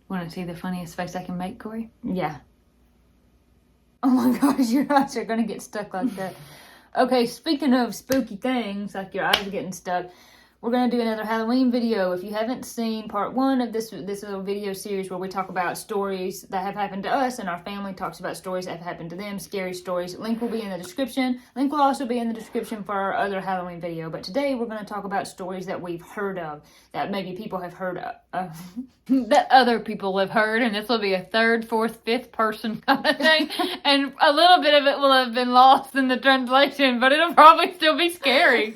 Want to see the funniest face I can make, Corey? Yeah. Oh my gosh, your eyes are going to get stuck like that. Okay, speaking of spooky things, like your eyes getting stuck, we're going to do another Halloween video. If you haven't seen part 1 of this little video series where we talk about stories that have happened to us and our family talks about stories that have happened to them, scary stories, link will be in the description. Link will also be in the description for our other Halloween video. But today we're going to talk about stories that we've heard of, that maybe people have heard of. That other people have heard, and this will be a third, fourth, fifth person kind of thing. And a little bit of it will have been lost in the translation, but it'll probably still be scary.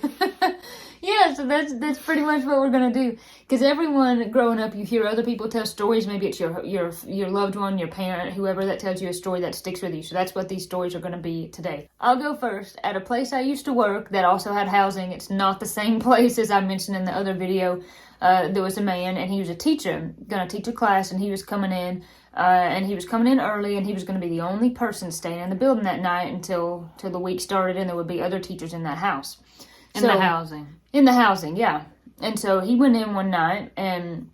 Yeah, so that's pretty much what we're gonna do. Because everyone growing up, you hear other people tell stories. Maybe it's your loved one, your parent, whoever that tells you a story that sticks with you. So that's what these stories are gonna be today. I'll go first. At a place I used to work that also had housing. It's not the same place as I mentioned in the other video. There was a man, and he was a teacher, gonna teach a class, and he was coming in. And he was coming in early, and he was going to be the only person staying in the building that night until the week started, and there would be other teachers in that house. In the housing. In the housing, yeah. And so he went in one night and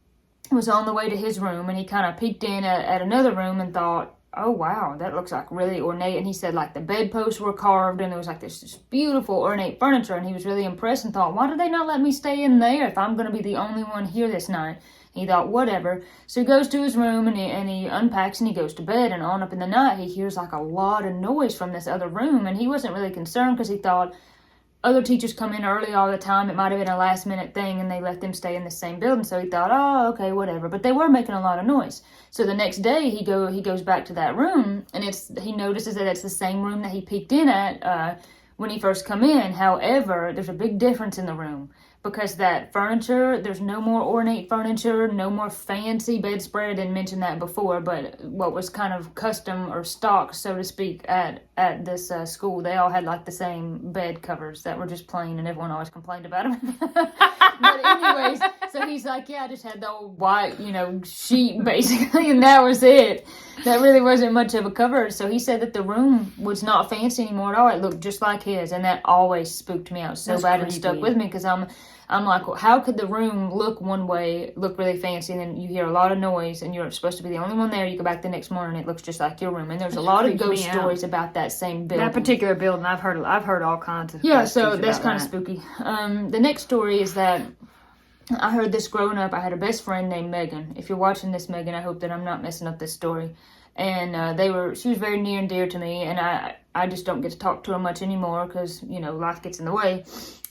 was on the way to his room, and he kind of peeked in at another room and thought, oh, wow, that looks like really ornate. And he said, like, the bedposts were carved, and there was, like, this beautiful ornate furniture, and he was really impressed and thought, why did they not let me stay in there if I'm going to be the only one here this night? And he thought, whatever. So he goes to his room, and he unpacks, and he goes to bed, and on up in the night, he hears, like, a lot of noise from this other room, and he wasn't really concerned because he thought, other teachers come in early all the time. It might have been a last minute thing and they let them stay in the same building. So he thought, oh, okay, whatever. But they were making a lot of noise. So the next day he goes back to that room, and he notices that it's the same room that he peeked in at when he first come in. However, there's a big difference in the room. Because that furniture, there's no more ornate furniture, no more fancy bedspread. I didn't mention that before, but what was kind of custom or stock, so to speak, at this school, they all had like the same bed covers that were just plain, and everyone always complained about them. But anyways, so he's like, yeah, I just had the old white, sheet basically, and that was it. That really wasn't much of a cover. So he said that the room was not fancy anymore at all. It looked just like his, and that always spooked me out so That's bad creepy. and stuck with me because I'm like, well, how could the room look one way, look really fancy, and then you hear a lot of noise, and you're supposed to be the only one there. You go back the next morning, it looks just like your room. And there's a lot of ghost stories about that same building. That particular building, I've heard all kinds of so that's kind of spooky. The next story is that I heard this growing up. I had a best friend named Megan. If you're watching this, Megan, I hope that I'm not messing up this story. And she was very near and dear to me, and I just don't get to talk to her much anymore because, life gets in the way.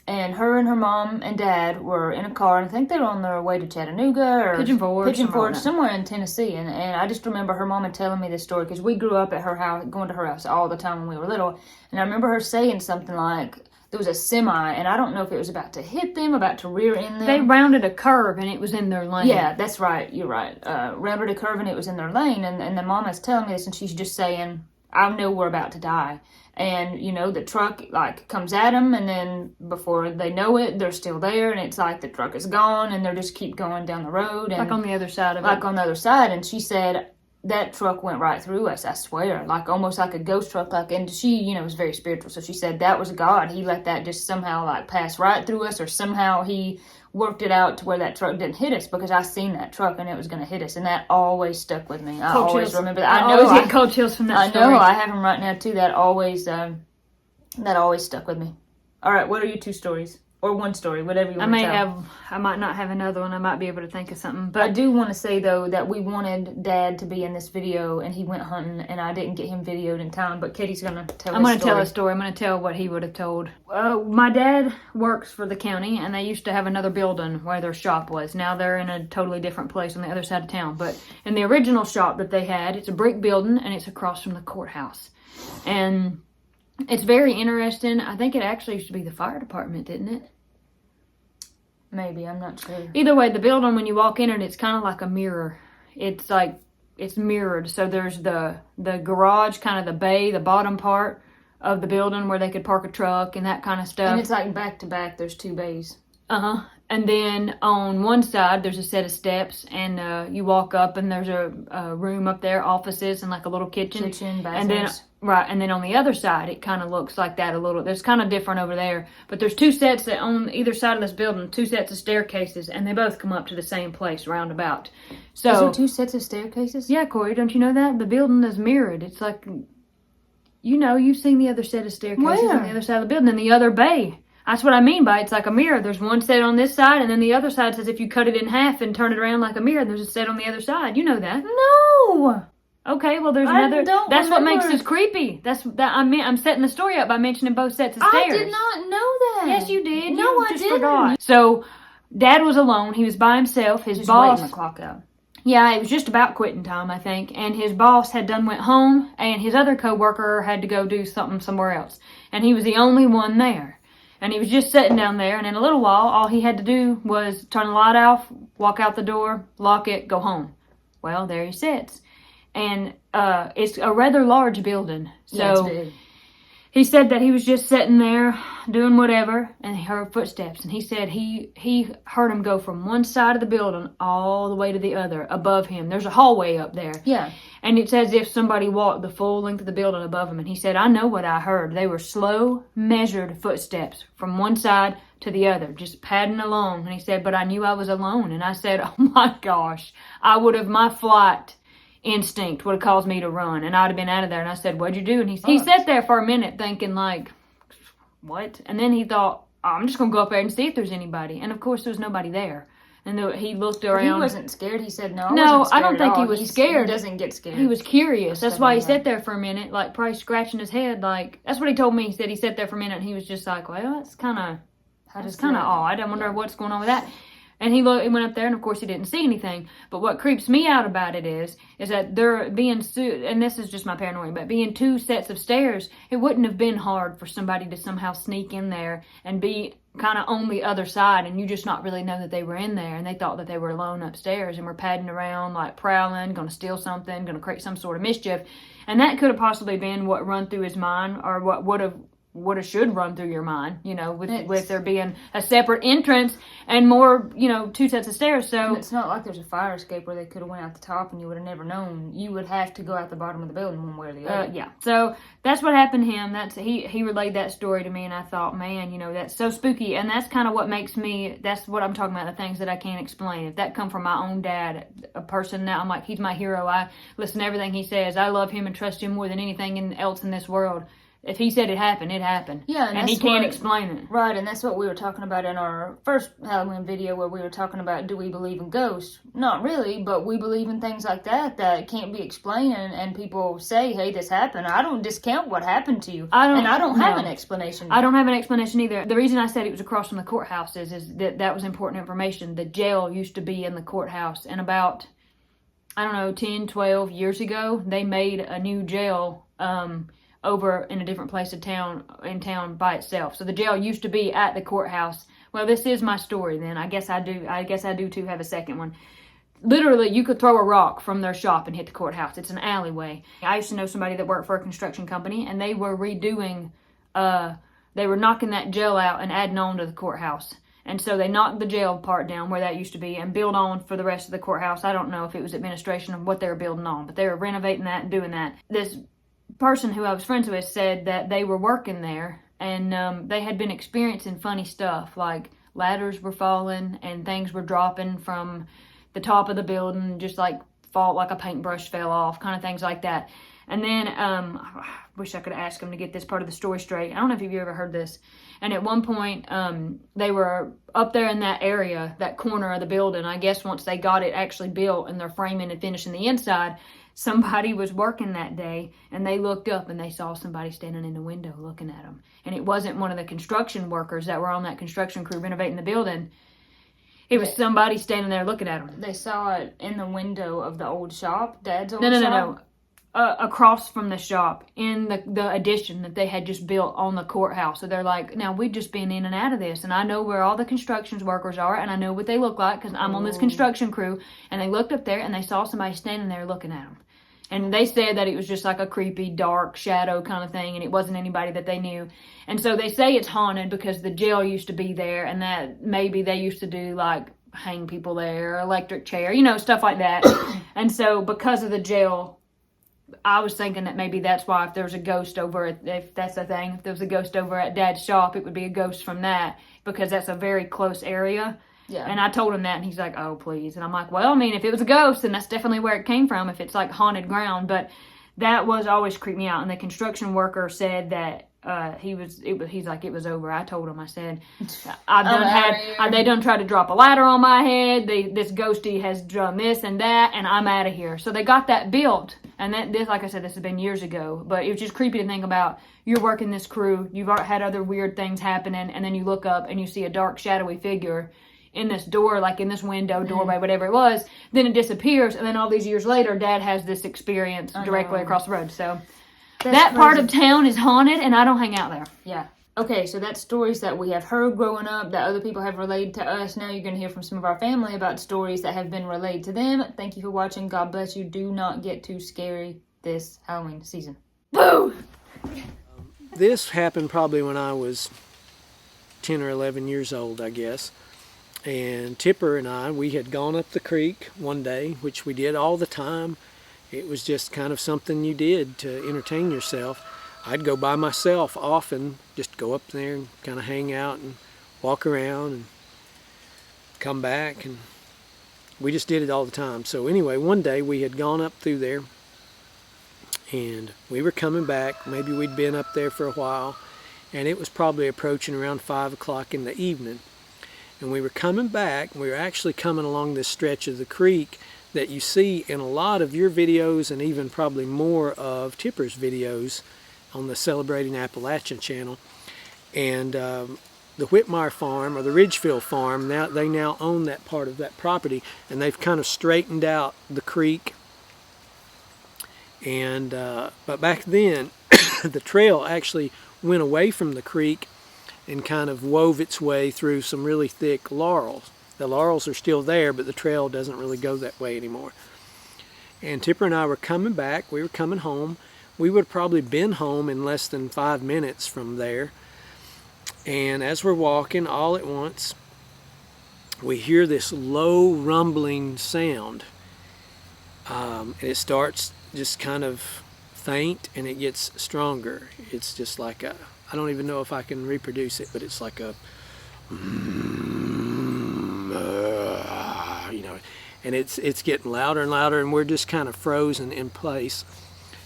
And her mom and dad were in a car, and I think they were on their way to Chattanooga or Pigeon Forge, somewhere in Tennessee. And I just remember her mom telling me this story because we grew up at her house, going to her house all the time when we were little. And I remember her saying something like, there was a semi, and I don't know if it was about to hit them, about to rear end them. They rounded a curve, and it was in their lane. Yeah, that's right. You're right. Rounded a curve, and it was in their lane. And the mom is telling me this, and she's just saying, I know we're about to die. And, the truck, comes at them, and then before they know it, they're still there, and it's like the truck is gone, and they just keep going down the road. And on the other side of it. On the other side. And she said, that truck went right through us, I swear. Almost like a ghost truck. And she, was very spiritual. So she said that was God. He let that just somehow, pass right through us, or somehow he worked it out to where that truck didn't hit us, because I seen that truck and it was going to hit us, and that always stuck with me. I always remember that. I always get cold chills from that story. I know, I have them right now too. That always stuck with me. All right, what are your 2 stories? Or 1 story, whatever you want to tell. I might not have another one. I might be able to think of something. But I do want to say, though, that we wanted Dad to be in this video, and he went hunting, and I didn't get him videoed in time, but Katie's going to tell his story. I'm going to tell a story. I'm going to tell what he would have told. My dad works for the county, and they used to have another building where their shop was. Now they're in a totally different place on the other side of town. But in the original shop that they had, it's a brick building, and it's across from the courthouse. And it's very interesting. I think it actually used to be the fire department, didn't it? Maybe, I'm not sure. Either way, the building, when you walk in it, it's kind of like a mirror. It's mirrored. So there's the garage, kind of the bay, the bottom part of the building where they could park a truck and that kind of stuff. And it's back to back, there's 2 bays. Uh-huh. And then on one side, there's a set of steps, and you walk up, and there's a room up there, offices, and a little kitchen. Bathrooms. And then Right, and then on the other side, it kind of looks like that a little. There's kind of different over there. But there's two sets that on either side of this building, two sets of staircases, and they both come up to the same place roundabout. So, is there two sets of staircases? Yeah, Corey, don't you know that? The building is mirrored. It's like, you've seen the other set of staircases on the other side of the building in the other bay. That's what I mean by it's like a mirror. There's one set on this side, and then the other side says if you cut it in half and turn it around like a mirror, there's a set on the other side. You know that. No! Okay, well, there's another. That's what makes this creepy. I'm setting the story up by mentioning both sets of stairs. I did not know that. Yes, you did. No, I didn't. Forgot. So, Dad was alone. He was by himself. His boss. Waiting the clock out. Yeah, it was just about quitting time, I think. And his boss had went home, and his other coworker had to go do something somewhere else, and he was the only one there. And he was just sitting down there, and in a little while, all he had to do was turn the light off, walk out the door, lock it, go home. Well, there he sits. And it's a rather large building. So yeah, it's big. He said that he was just sitting there doing whatever, and he heard footsteps. And he said he heard him go from one side of the building all the way to the other above him. There's a hallway up there. Yeah. And it's as if somebody walked the full length of the building above him. And he said, I know what I heard. They were slow, measured footsteps from one side to the other, just padding along. And he said, but I knew I was alone. And I said, oh my gosh, my flight instinct would have caused me to run, and I'd have been out of there. And I said, what'd you do? And he sat there for a minute thinking like, what? And then he thought, I'm just going to go up there and see if there's anybody. And of course there was nobody there. And he looked around. He wasn't scared. He said, no, I don't think he was scared. He doesn't get scared. He was curious. That's why he sat there for a minute, like probably scratching his head. Like, that's what he told me. He said he sat there for a minute and he was just like, well, that's kind of odd. I wonder what's going on with that. And he went up there, and of course he didn't see anything. But what creeps me out about it is that there being and this is just my paranoia, but being two sets of stairs, it wouldn't have been hard for somebody to somehow sneak in there and be kind of on the other side, and you just not really know that they were in there, and they thought that they were alone upstairs and were padding around, like prowling, going to steal something, going to create some sort of mischief. And that could have possibly been what run through his mind, or what would have should run through your mind, with there being a separate entrance and more, two sets of stairs. So and it's not like there's a fire escape where they could have went out the top and you would have never known. You would have to go out the bottom of the building one way or the other. Yeah. So that's what happened to him. He relayed that story to me, and I thought, man, that's so spooky. And that's kind of what makes me. That's what I'm talking about. The things that I can't explain. If that come from my own dad, a person now, I'm like, he's my hero. I listen to everything he says. I love him and trust him more than anything else in this world. If he said it happened, it happened. Yeah, and he can't explain it. Right, and that's what we were talking about in our first Halloween video, where we were talking about, do we believe in ghosts? Not really, but we believe in things like that can't be explained, and people say, hey, this happened. I don't discount what happened to you. I don't have an explanation. I don't have an explanation either. The reason I said it was across from the courthouse is that was important information. The jail used to be in the courthouse, and about, 10, 12 years ago, they made a new jail, over in a different place in town by itself. So the jail used to be at the courthouse. Well, this is my story then. I guess I do too have a second one. Literally, you could throw a rock from their shop and hit the courthouse. It's an alleyway. I used to know somebody that worked for a construction company, and they were redoing, they were knocking that jail out and adding on to the courthouse. And so they knocked the jail part down where that used to be and built on for the rest of the courthouse. I don't know if it was administration or what they were building on, but they were renovating that and doing that. This person who I was friends with said that they were working there, and they had been experiencing funny stuff, like ladders were falling and things were dropping from the top of the building, just like a paintbrush fell off, kind of things like that. And then I wish I could ask them to get this part of the story straight. I don't know if you've ever heard this. And at one point, they were up there in that area, that corner of the building. I guess once they got it actually built and they're framing and finishing the inside, somebody was working that day, and they looked up and they saw somebody standing in the window looking at them. And it wasn't one of the construction workers that were on that construction crew renovating the building. It was somebody standing there looking at them. They saw it in the window of the old shop, Dad's old shop? No. Across from the shop in the addition that they had just built on the courthouse. So they're like, now we've just been in and out of this, and I know where all the construction workers are, and I know what they look like because I'm on this construction crew. And they looked up there and they saw somebody standing there looking at them. And they said that it was just like a creepy, dark shadow kind of thing, and it wasn't anybody that they knew. And so they say it's haunted because the jail used to be there, and that maybe they used to do like hang people there, electric chair, stuff like that. And so because of the jail I was thinking that maybe that's why if there was a ghost over at, if that's the thing, if there was a ghost over at Dad's shop, it would be a ghost from that, because that's a very close area. Yeah. And I told him that, and he's like, oh, please. And I'm like, well, I mean, if it was a ghost, then that's definitely where it came from, if it's like haunted ground. But that was always creeped me out. And the construction worker said that he's like, it was over. I told him, I said, they done tried to drop a ladder on my head. This ghosty has done this and that, and I'm out of here. So they got that built. And this, like I said, this has been years ago, but it was just creepy to think about. You're working this crew, you've had other weird things happening, and then you look up and you see a dark, shadowy figure in this door, like in this window, doorway, whatever it was. Then it disappears, and then all these years later, Dad has this experience directly across the road. So that part of town is haunted, and I don't hang out there. Yeah. Okay, so that's stories that we have heard growing up that other people have relayed to us. Now you're going to hear from some of our family about stories that have been relayed to them. Thank you for watching. God bless you. Do not get too scary this Halloween season. Boo! This happened probably when I was 10 or 11 years old, I guess. And Tipper and I, we had gone up the creek one day, which we did all the time. It was just kind of something you did to entertain yourself. I'd go by myself often, just go up there and kind of hang out and walk around and come back. And we just did it all the time. So anyway, one day we had gone up through there and we were coming back. Maybe we'd been up there for a while, and it was probably approaching around 5 o'clock in the evening. And we were coming back, and we were actually coming along this stretch of the creek that you see in a lot of your videos, and even probably more of Tipper's videos on the Celebrating Appalachian channel. And the Whitmire farm, or the Ridgefield farm, they now own that part of that property, and they've kind of straightened out the creek. And but back then, the trail actually went away from the creek and kind of wove its way through some really thick laurels. The laurels are still there, but the trail doesn't really go that way anymore. And Tipper and I were coming back. We were coming home. We would have probably been home in less than 5 minutes from there. And as we're walking, all at once, we hear this low rumbling sound. And it starts just kind of faint, and it gets stronger. It's just like a, I don't even know if I can reproduce it, but it's like a, you know, and it's getting louder and louder, and we're just kind of frozen in place.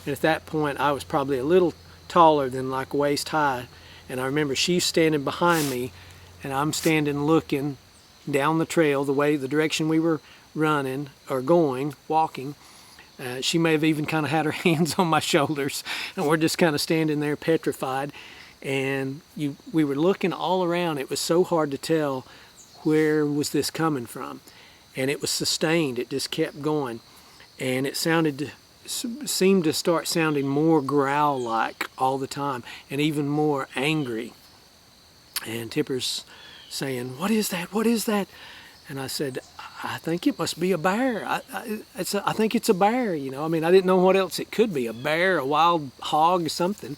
And at that point, I was probably a little taller than like waist high, and I remember she's standing behind me, and I'm standing looking down the trail, the direction we were running or going, walking. She may have even kind of had her hands on my shoulders, and we're just kind of standing there petrified. And we were looking all around. It was so hard to tell where was this coming from, and it was sustained. It just kept going, and it seemed to start sounding more growl-like all the time, and even more angry. And Tipper's saying, "What is that? What is that?" And I said, "I think it must be a bear. I think it's a bear, you know. I mean, I didn't know what else it could be, a bear, a wild hog, something."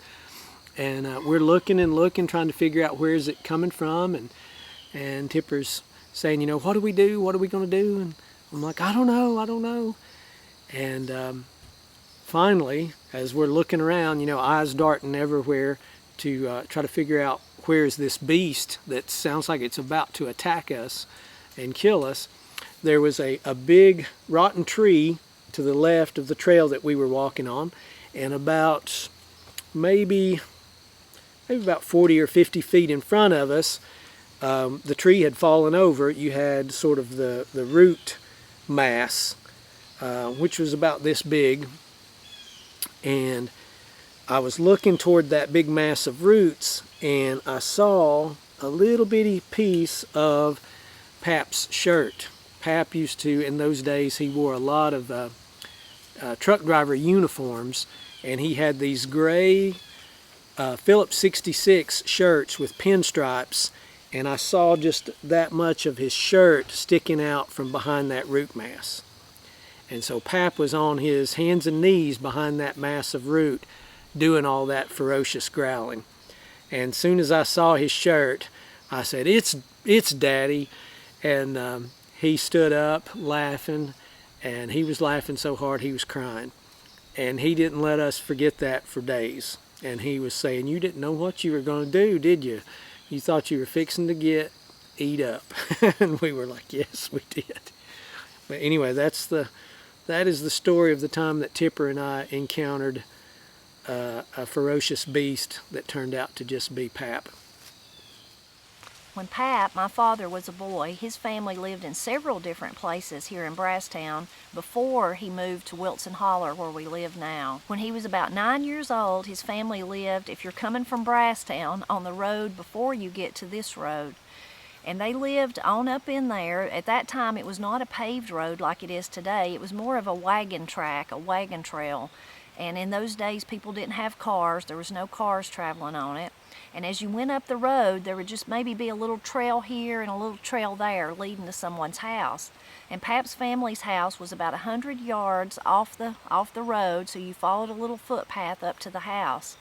And we're looking and looking, trying to figure out where is it coming from. And Tipper's saying, you know, what do we do? What are we going to do? And I'm like, I don't know. And finally, as we're looking around, you know, eyes darting everywhere to try to figure out where is this beast that sounds like it's about to attack us and kill us. There was a big rotten tree to the left of the trail that we were walking on, and about maybe about 40 or 50 feet in front of us, the tree had fallen over. You had sort of the root mass, which was about this big, and I was looking toward that big mass of roots, and I saw a little bitty piece of Pap's shirt. Pap used to, in those days, he wore a lot of truck driver uniforms, and he had these gray Phillips 66 shirts with pinstripes, and I saw just that much of his shirt sticking out from behind that root mass. And so Pap was on his hands and knees behind that mass of root doing all that ferocious growling. And as soon as I saw his shirt, I said, it's Daddy. And he stood up laughing, and he was laughing so hard he was crying. And he didn't let us forget that for days. And he was saying, you didn't know what you were going to do, did you? You thought you were fixing to get eat up. And we were like, yes, we did. But anyway, that is the story of the time that Tipper and I encountered a ferocious beast that turned out to just be Pap. When Pap, my father, was a boy, his family lived in several different places here in Brasstown before he moved to Wilson Holler, where we live now. When he was about 9 years old, his family lived, if you're coming from Brasstown, on the road before you get to this road. And they lived on up in there. At that time, it was not a paved road like it is today. It was more of a wagon track, a wagon trail. And in those days, people didn't have cars. There was no cars traveling on it. And as you went up the road, there would just maybe be a little trail here and a little trail there leading to someone's house. And Pap's family's house was about 100 yards off the road, so you followed a little footpath up to the house.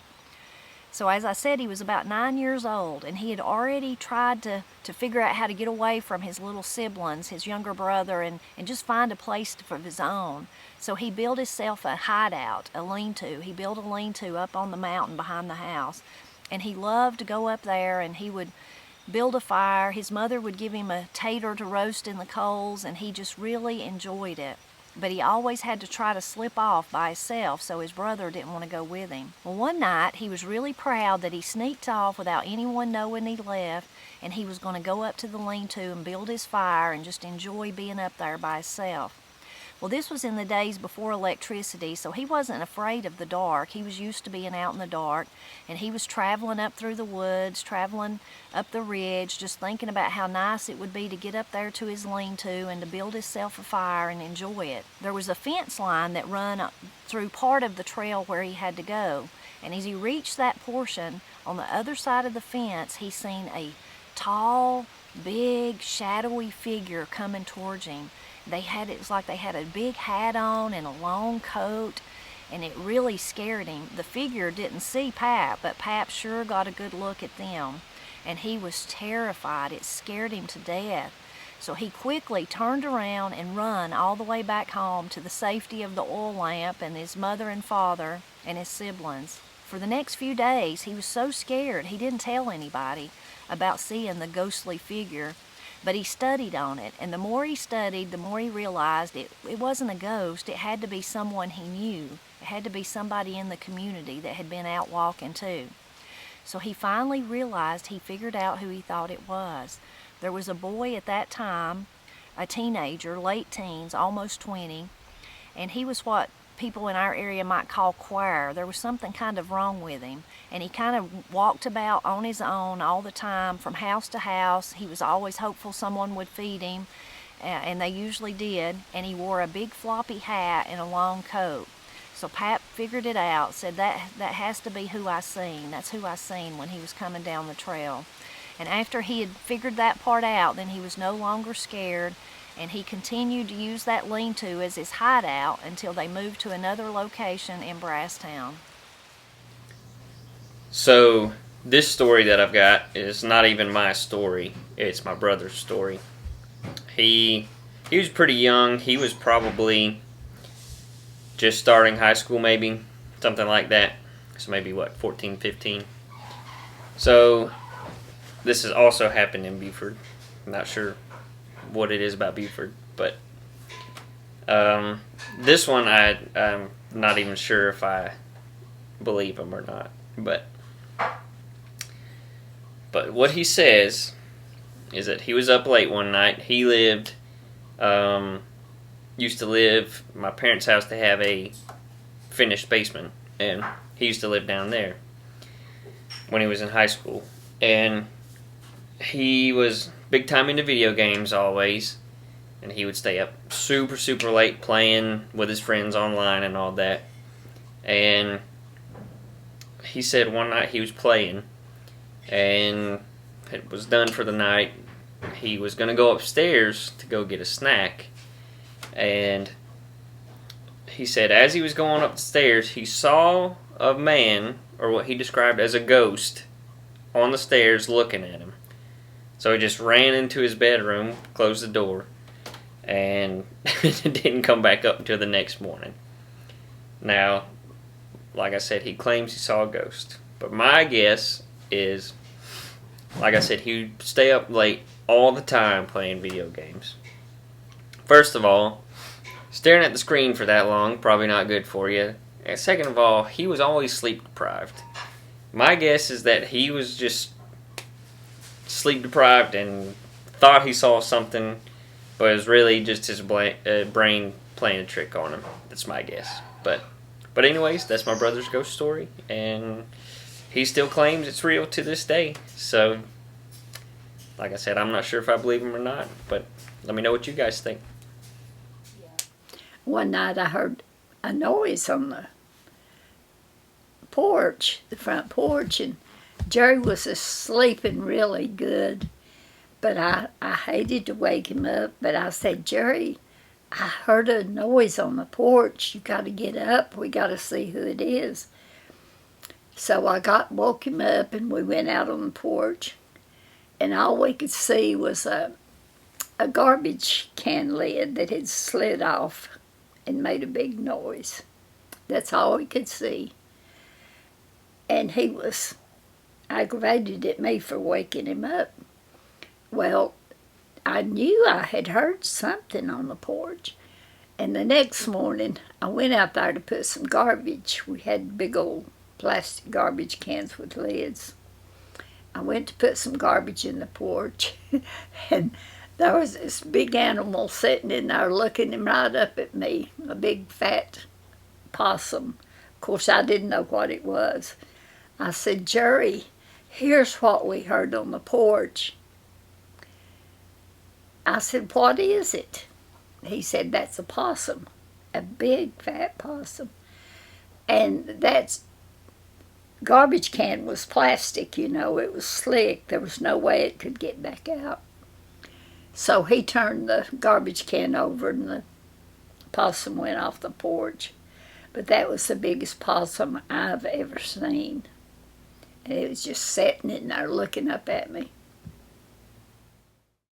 So as I said, he was about 9 years old, and he had already tried to figure out how to get away from his little siblings, his younger brother, and just find a place of his own. So he built himself a hideout, a lean-to. He built a lean-to up on the mountain behind the house. And he loved to go up there, and he would build a fire. His mother would give him a tater to roast in the coals, and he just really enjoyed it. But he always had to try to slip off by himself, so his brother didn't want to go with him. Well, one night, he was really proud that he sneaked off without anyone knowing he left, and he was going to go up to the lean-to and build his fire and just enjoy being up there by himself. Well, this was in the days before electricity, so he wasn't afraid of the dark. He was used to being out in the dark, and he was traveling up through the woods, traveling up the ridge, just thinking about how nice it would be to get up there to his lean-to and to build himself a fire and enjoy it. There was a fence line that run through part of the trail where he had to go, and as he reached that portion, on the other side of the fence, he seen a tall, big, shadowy figure coming towards him. It was like they had a big hat on and a long coat, and it really scared him. The figure didn't see Pap, but Pap sure got a good look at them, and he was terrified. It scared him to death. So he quickly turned around and run all the way back home to the safety of the oil lamp and his mother and father and his siblings. For the next few days, he was so scared he didn't tell anybody about seeing the ghostly figure. But he studied on it, and the more he studied, the more he realized it wasn't a ghost. It had to be someone he knew. It had to be somebody in the community that had been out walking too. So he finally realized, he figured out who he thought it was. There was a boy at that time, a teenager, late teens, almost 20, and he was what people in our area might call queer. There was something kind of wrong with him, and he kind of walked about on his own all the time from house to house. He was always hopeful someone would feed him, and they usually did, and he wore a big floppy hat and a long coat. So Pap figured it out, said that has to be who I seen. That's who I seen when he was coming down the trail. And after he had figured that part out, then he was no longer scared, and he continued to use that lean-to as his hideout until they moved to another location in Brasstown. So this story that I've got is not even my story. It's my brother's story. He was pretty young. He was probably just starting high school, maybe, something like that. So maybe, 14, 15. So this has also happened in Beaufort. I'm not sure what it is about Beaufort, but this one I'm not even sure if I believe him or not. But what he says is that he was up late one night. He used to live, my parents' house, they have a finished basement, and he used to live down there when he was in high school. And he was big time into video games always, and he would stay up super, super late playing with his friends online and all that. And he said one night he was playing, and it was done for the night. He was going to go upstairs to go get a snack, and he said as he was going up the stairs, he saw a man, or what he described as a ghost, on the stairs looking at him. So he just ran into his bedroom, closed the door, and didn't come back up until the next morning. Now, like I said, he claims he saw a ghost. But my guess is, like I said, he would stay up late all the time playing video games. First of all, staring at the screen for that long, probably not good for you. And second of all, he was always sleep deprived. My guess is that he was just sleep deprived and thought he saw something, but it was really just his brain playing a trick on him. That's my guess. But anyways, that's my brother's ghost story, and he still claims it's real to this day. So, like I said, I'm not sure if I believe him or not, but let me know what you guys think. One night I heard a noise on the porch, the front porch, and Jerry was sleeping really good. But I hated to wake him up, but I said, Jerry, I heard a noise on the porch. You got to get up. We got to see who it is. So I woke him up, and we went out on the porch, and all we could see was a garbage can lid that had slid off and made a big noise. That's all we could see. And he was aggravated at me for waking him up. Well, I knew I had heard something on the porch. And the next morning, I went out there to put some garbage. We had big old plastic garbage cans with lids. I went to put some garbage in the porch, and there was this big animal sitting in there looking right up at me, a big fat possum. Of course, I didn't know what it was. I said, Jerry, here's what we heard on the porch. I said, what is it? He said, that's a possum, a big fat possum. And that garbage can was plastic, you know, it was slick. There was no way it could get back out. So he turned the garbage can over and the possum went off the porch. But that was the biggest possum I've ever seen. And it was just sitting in there looking up at me.